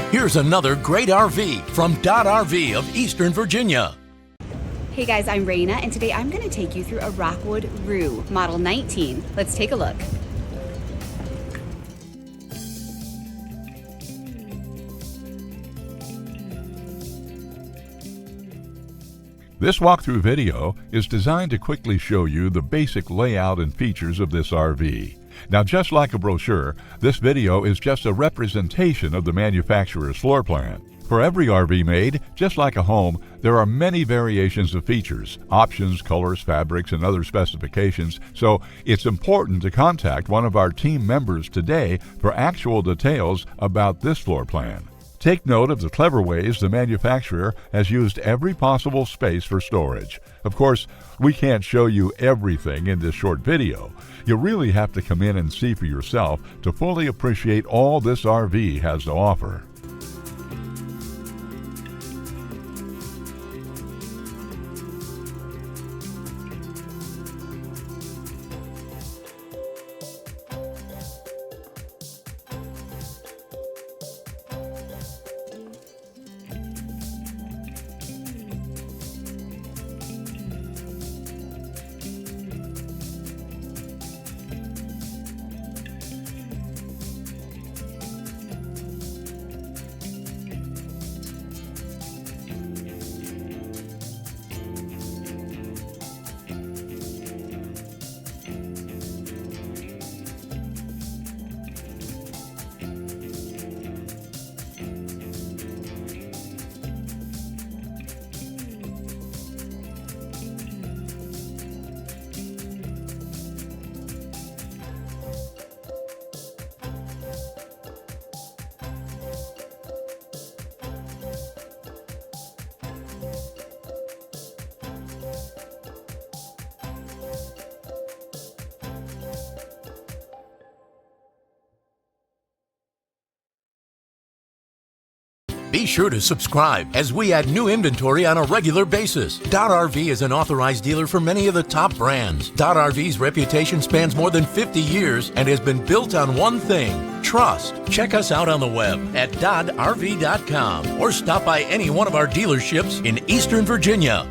Here's another great RV from Dodd RV of Eastern Virginia. Hey guys, I'm Raina, and today I'm going to take you through a Rockwood Roo, model 19. Let's take a look. This walkthrough video is designed to quickly show you the basic layout and features of this RV. Now, just like a brochure, this video is just a representation of the manufacturer's floor plan. For every RV made, just like a home, there are many variations of features, options, colors, fabrics, and other specifications, so it's important to contact one of our team members today for actual details about this floor plan. Take note of the clever ways the manufacturer has used every possible space for storage. Of course, we can't show you everything in this short video. You really have to come in and see for yourself to fully appreciate all this RV has to offer. Be sure to subscribe as we add new inventory on a regular basis. Dodd RV is an authorized dealer for many of the top brands. Dodd RV's reputation spans more than 50 years and has been built on one thing: trust. Check us out on the web at doddrv.com or stop by any one of our dealerships in Eastern Virginia.